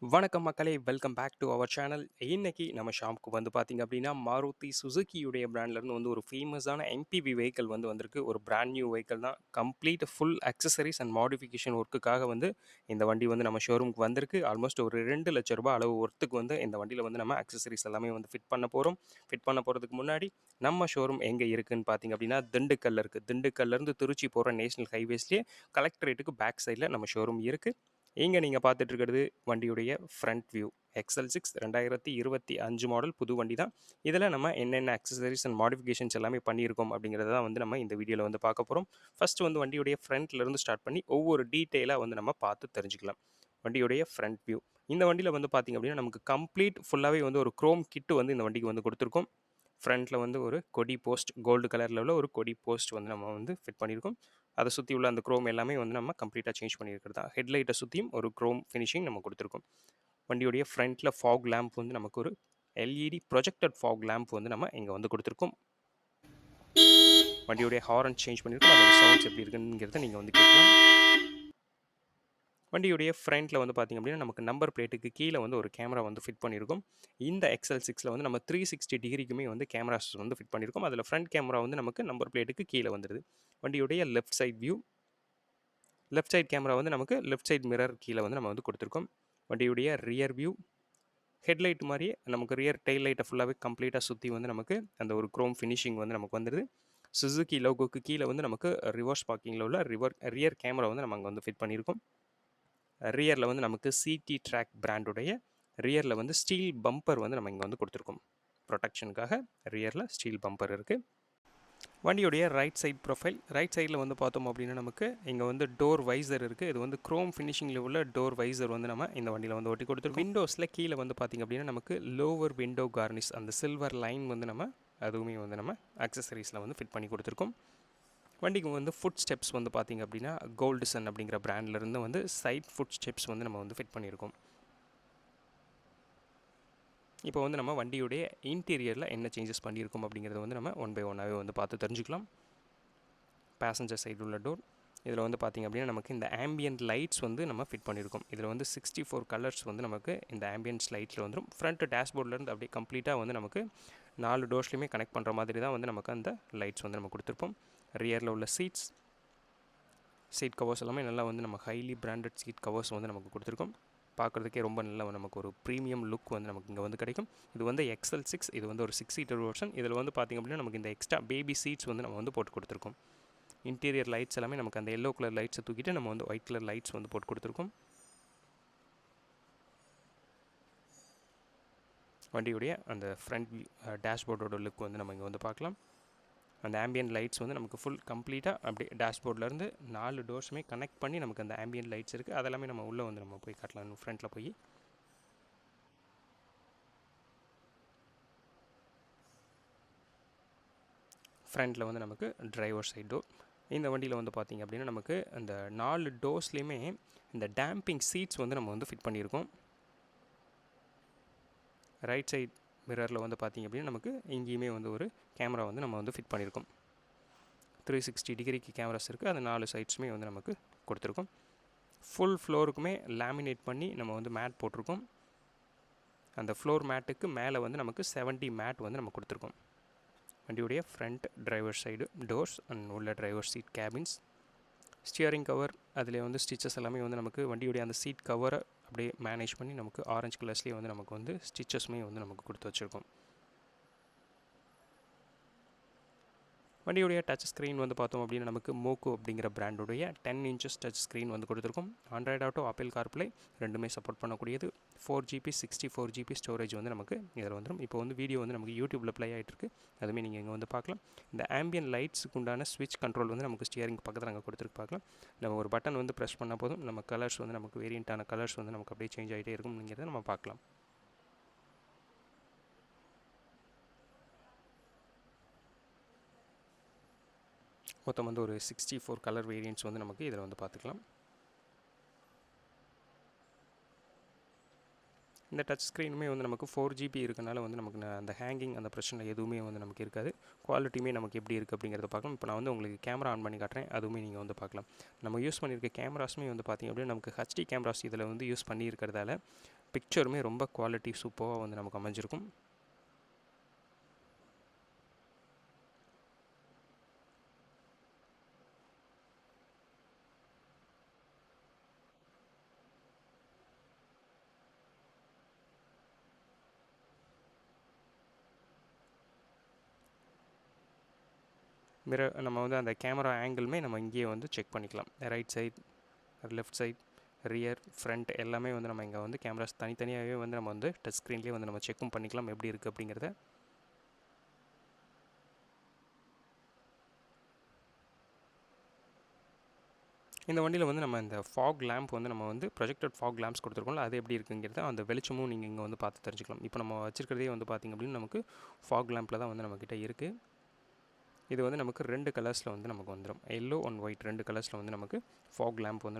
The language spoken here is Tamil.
வணக்கம் மக்களே! Welcome back to our channel. இன்னைக்கு நம்ம ஷாப்க்கு வந்து பார்த்தீங்க அப்டின்னா, மாருதி சுசுகியுடைய பிராண்ட்லேருந்து வந்து ஒரு ஃபேமஸான எம்பிவி வெஹிக்கிள் வந்து வந்திருக்கு. ஒரு பிராண்ட் நியூ வெஹிக்கிள் தான். Complete full accessories and modification ஒர்க்குக்காக வந்து இந்த வண்டி வந்து நம்ம ஷோரூமுக்கு வந்திருக்கு. ஆல்மோஸ்ட் ஒரு ரூ. 2,00,000 அளவு ஒர்த்துக்கு வந்து இந்த வண்டியில வந்து நம்ம அக்சஸரீஸ் எல்லாமே வந்து ஃபிட் பண்ண போறோம். ஃபிட் பண்ண போறதுக்கு முன்னாடி நம்ம ஷோரூம் எங்க இருக்குன்னு பார்த்தீங்க அப்டின்னா, திண்டுக்கல்ல இருக்கு. திண்டுக்கல்லேருந்து திருச்சி போற நேஷனல் ஹைவேஸ்லயே கலெக்டரேட்டுக்கு பேக் சைட்ல நம்ம ஷோரூம் இருக்கு. இங்க நீங்க பார்த்துட்டு இருக்கிறது வண்டியுடைய ஃப்ரண்ட் வியூ. எக்ஸல் 6 2025 மாடல் புது வண்டி தான். இதில நம்ம என்னென்ன அக்சஸரீஸ் அண்ட் மாடிஃபிகேஷன்ஸ் எல்லாமே பண்ணியிருக்கோம் அப்படிங்கிறத தான் வந்து நம்ம இந்த வீடியோல வந்து பார்க்க போறோம். ஃபர்ஸ்ட் வந்து வண்டியுடைய ஃப்ரண்ட்லேருந்து ஸ்டார்ட் பண்ணி ஒவ்வொரு டீட்டெயிலா வந்து நம்ம பார்த்து தெரிஞ்சுக்கலாம். வண்டியுடைய ஃப்ரண்ட் வியூ. இந்த வண்டியில வந்து பார்த்தீங்க அப்படின்னா, நமக்கு கம்ப்ளீட் ஃபுல்லாவே வந்து ஒரு குரோம் கிட் வந்து இந்த வண்டிக்கு வந்து குடுத்துருக்கோம். ஃப்ரண்ட்ல வந்து ஒரு கொடி போஸ்ட் கோல்டு கலர்ல உள்ள ஒரு கொடி போஸ்ட் வந்து நம்ம வந்து ஃபிட் பண்ணியிருக்கோம். அத சுத்தி உள்ள அந்த குரோம் எல்லாமே வந்து நம்ம கம்ப்ளீட்டா சேஞ்ச் பண்ணியிருக்கிறது தான். ஹெட்லைட்ட சுத்தியும் ஒரு குரோம் ஃபினிஷிங் நம்ம குடுத்துருக்கோம். வண்டியுடைய ஃப்ரண்ட்ல ஃபாக் லேம்ப் வந்து நமக்கு ஒரு எல்இடி ப்ரொஜெக்டட் ஃபாக் லேம்ப் வந்து நம்ம இங்க வந்து குடுத்துருக்கோம். வண்டியுடைய ஹாரன் சேஞ்ச் பண்ணியிருக்கோம். அதோட சவுண்ட்ஸ் எப்படி இருக்குங்கிறத நீங்க வந்து கேட்கலாம். வண்டியுடைய ஃப்ரண்ட்ல வந்து பார்த்தீங்க அப்படின்னா, நமக்கு நம்பர் பிளேட்டுக்கு கீழ வந்து ஒரு கேமரா வந்து ஃபிட் பண்ணியிருக்கோம். இந்த எக்ஸல் 6ல வந்து நம்ம 360 டிகிரிக்குமே வந்து கேமராஸ் வந்து ஃபிட் பண்ணியிருக்கோம். அதில ஃப்ரண்ட் கேமரா வந்து நமக்கு நம்பர் பிளேட்டுக்கு கீழ வந்துருது. வண்டியுடைய left side view. Left side camera வந்து நமக்கு லெஃப்ட் சைட் மிரர் கீழ வந்து நம்ம வந்து குடுத்துருக்கோம். வண்டியுடைய ரியர் வியூ. ஹெட்லைட் மாரியே நமக்கு ரியர் டெயில் லைட்ட ஃபுல்லாவே கம்ப்ளீட்டா சுத்தி வந்து நமக்கு அந்த ஒரு குரோம் ஃபினிஷிங் வந்து நமக்கு வந்துருது. சுசுகி லோகோக்கு கீழ வந்து நமக்கு ரிவர்ஸ் பார்க்கிங்ல உள்ள ரியர் கேமரா வந்து நம்ம அங்க வந்து ஃபிட் பண்ணியிருக்கோம். ரியர்ல வந்து நமக்கு சிடி ட்ராக் பிராண்டுடைய ரியர்ல வந்து ஸ்டீல் பம்பர் வந்து நம்ம இங்க வந்து குடுத்துருக்கோம். புரொடெக்ஷனுக்காக ரியர்ல ஸ்டீல் பம்பர் இருக்கு. வண்டியுடைய ரைட் சைட் ப்ரொஃபைல். ரைட் சைட்ல வந்து பார்த்தோம் அப்படின்னா, நமக்கு இங்க வந்து டோர் வைசர் இருக்கு. இது வந்து குரோம் ஃபினிஷிங்ல உள்ள டோர் வைசர் வந்து நம்ம இந்த வண்டியில வந்து ஒட்டி குடுத்துருக்கோம். விண்டோஸ்ல கீழ வந்து பார்த்தீங்க அப்படின்னா, நமக்கு லோவர் விண்டோ கார்னிஷ் அந்த சில்வர் லைன் வந்து நம்ம அதுவுமே வந்து நம்ம அக்சஸரீஸ்ல வந்து ஃபிட் பண்ணி குடுத்துருக்கோம். வண்டிக்கு வந்து ஃபுட் ஸ்டெப்ஸ் வந்து பார்த்தீங்க அப்படின்னா, கோல்டு சன் அப்படிங்கிற பிராண்ட்ல இருந்து வந்து சைட் ஃபுட் ஸ்டெப்ஸ் வந்து நம்ம வந்து ஃபிட் பண்ணியிருக்கோம். இப்போ வந்து நம்ம வண்டியுடைய இன்டீரியர்ல என்ன சேஞ்சஸ் பண்ணியிருக்கோம் அப்படிங்கிறத வந்து நம்ம ஒன் பை ஒன்னாவே வந்து பார்த்து தெரிஞ்சுக்கலாம். பேசஞ்சர் சைடு உள்ள டோர். இதில் வந்து பார்த்திங்க அப்படின்னா, நமக்கு இந்த ஆம்பியன்ட் லைட்ஸ் வந்து நம்ம ஃபிட் பண்ணியிருக்கோம். இதில் வந்து 64 கலர்ஸ் வந்து நமக்கு இந்த ஆம்பியன்ஸ் லைட்ஸில் வந்துடும். ஃப்ரண்ட் டேஷ்போர்ட்லேருந்து அப்படியே கம்ப்ளீட்டாக வந்து நமக்கு 4 டோர்ஸ்லையுமே கனெக்ட் பண்ணுற மாதிரி தான் வந்து நமக்கு அந்த லைட்ஸ் வந்து நம்ம கொடுத்துருப்போம். ரியரில் உள்ள சீட் கவர்ஸ் எல்லாமே நல்லா வந்து நம்ம ஹைலி பிராண்டட் சீட் கவர்ஸ் வந்து நமக்கு கொடுத்துருக்கோம். பார்க்குறதுக்கே ரொம்ப நல்ல நமக்கு ஒரு ப்ரீமியம் லுக் வந்து நமக்கு இங்கே வந்து கிடைக்கும். இது வந்து எக்ஸல் 6. இது வந்து ஒரு 6 சீட்டர் வெர்ஷன். இதில் வந்து பார்த்திங்க அப்படின்னா, நமக்கு இந்த எக்ஸ்ட்ரா பேபி சீட்ஸ் வந்து நம்ம வந்து போட்டு கொடுத்துருக்கோம். இன்டீரியர் லைட்ஸ் எல்லாமே நமக்கு அந்த எல்லோ கலர் லைட்ஸை தூக்கிட்டு நம்ம வந்து ஒயிட் கலர் லைட்ஸ் வந்து போட்டு கொடுத்துருக்கோம். வண்டியுடைய அந்த ஃப்ரண்ட் டேஷ்போர்டோட லுக் வந்து நம்ம இங்கே வந்து பார்க்கலாம். அந்த ஆம்பியன்ட் லைட்ஸ் வந்து நமக்கு ஃபுல் கம்ப்ளீட்டாக அப்படியே டேஷ்போர்ட்லேருந்து 4 டோர்ஸுமே கனெக்ட் பண்ணி நமக்கு அந்த ஆம்பியன்ட் லைட்ஸ் இருக்குது. அதெல்லாமே நம்ம உள்ளே வந்து நம்ம போய் காட்டலாம். ஃப்ரண்ட்டில் போய் ஃப்ரண்ட்டில் வந்து நமக்கு டிரைவர் சைட் டோர். இந்த வண்டியில் வந்து பார்த்திங்க அப்படின்னா, நமக்கு அந்த 4 டோர்ஸ்லேயுமே இந்த டேம்பிங் சீட்ஸ் வந்து நம்ம வந்து ஃபிட் பண்ணியிருக்கோம். ரைட் சைட் மிரரில் வந்து பார்த்திங்க அப்படின்னா, நமக்கு இங்கேயுமே வந்து ஒரு கேமரா வந்து நம்ம வந்து ஃபிட் பண்ணியிருக்கோம். 360 டிகிரிக்கு கேமராஸ் இருக்குது. அது 4 சைட்ஸுமே வந்து நமக்கு கொடுத்துருக்கோம். ஃபுல் ஃப்ளோருக்குமே லேமினேட் பண்ணி நம்ம வந்து மேட் போட்டிருக்கோம். அந்த ஃப்ளோர் மேட்டுக்கு மேலே வந்து நமக்கு 70 மேட் வந்து நம்ம கொடுத்துருக்கோம். வண்டியுடைய front driver side doors and உள்ள driver seat cabins. Steering cover அதில் வந்து ஸ்டிச்சஸ் எல்லாமே வந்து நமக்கு வண்டியுடைய அந்த சீட் கவரை அப்படியே மேனேஜ் பண்ணி நமக்கு ஆரஞ்சு கலர்ஸ்லேயே வந்து நமக்கு வந்து ஸ்டிச்சஸுமே வந்து நமக்கு கொடுத்து வச்சுருக்கோம். வண்டியுடைய டச் ஸ்க்ரீன் வந்து பார்த்தோம் அப்படின்னா, நமக்கு மோக்கோ அப்படிங்கிற பிராண்டுடைய 10 இன்ச்சஸ் டச் ஸ்க்ரீன் வந்து கொடுத்துருக்கோம். ஆண்ட்ராய்டு ஆட்டோ, ஆப்பிள் கார்ப்ளே ரெண்டுமே சப்போர்ட் பண்ணக்கூடியது. 4GB 64GB ஸ்டோரேஜ் வந்து நமக்கு இதில் வந்துடும். இப்போ வந்து வீடியோ வந்து நமக்கு யூடியூப்பில் ப்ளே ஆகிட்டுருக்கு. அதுவுமே நீங்கள் இங்கே வந்து பார்க்கலாம். இந்த ஆம்பியன் லைட்ஸுக்கு உண்டான ஸ்விட்ச் கண்ட்ரோல் வந்து நமக்கு ஸ்டியரிங் பக்கத்தில் அங்கே கொடுத்துருக்கு பார்க்கலாம். நம்ம ஒரு பட்டன் வந்து ப்ரெஸ் பண்ணால் போதும், நம்ம கலர்ஸ் வந்து நமக்கு வேரியண்ட்டான கலர்ஸ் வந்து நமக்கு அப்படியே சேஞ்ச் ஆகிட்டே இருக்கும்ங்கிறத நம்ம பார்க்கலாம். மொத்தம் வந்து ஒரு 64 கலர் வேரியண்ட்ஸ் வந்து நமக்கு இதில் வந்து பார்த்துக்கலாம். இந்த டச் ஸ்க்ரீனுமே வந்து நமக்கு 4GB இருக்கனால வந்து நமக்கு அந்த ஹேங்கிங் அந்த பிரச்சனை எதுவுமே வந்து நமக்கு இருக்காது. குவாலிட்டியுமே நமக்கு எப்படி இருக்குது அப்படிங்கிறத பார்க்கலாம். இப்போ நான் வந்து உங்களுக்கு கேமரா ஆன் பண்ணி காட்டுறேன். அதுவுமே நீங்கள் வந்து பார்க்கலாம். நம்ம யூஸ் பண்ணியிருக்க கேமராஸுமே வந்து பார்த்திங்க அப்படின்னா, நமக்கு HD கேமராஸ் இதில் வந்து யூஸ் பண்ணியிருக்கிறதால பிக்சருமே ரொம்ப குவாலிட்டி சூப்பராக வந்து நமக்கு அமைஞ்சிருக்கும். நம்ம வந்து அந்த கேமரா ஆங்கிளுமே நம்ம இங்கேயே வந்து செக் பண்ணிக்கலாம். Right side, left side, rear, front எல்லாமே வந்து நம்ம இங்கே வந்து கேமராஸ் தனித்தனியாகவே வந்து நம்ம வந்து டச் ஸ்க்ரீன்லேயே வந்து நம்ம செக்கும் பண்ணிக்கலாம் எப்படி இருக்குது அப்படிங்கிறத. இந்த வண்டியில் வந்து நம்ம இந்த ஃபாக் லேம்ப் வந்து நம்ம வந்து ப்ரொஜெக்டட் ஃபாக் லேம்ப்ஸ் கொடுத்துருக்கோம்ல, அது எப்படி இருக்குங்கிறத அந்த வெளிச்சமும் நீங்கள் இங்கே வந்து பார்த்து தெரிஞ்சுக்கலாம். இப்போ நம்ம வச்சுருக்கிறதே வந்து பார்த்திங்க அப்படின்னு நமக்கு ஃபாக் லேம்பில் தான் வந்து நம்மக்கிட்ட இருக்குது. இது வந்து நமக்கு 2 கலர்ஸில் வந்து நமக்கு வந்துடும். எல்லோ அண்ட் ஒயிட் 2 கலர்ஸில் வந்து நமக்கு ஃபாக் லேம்ப் வந்து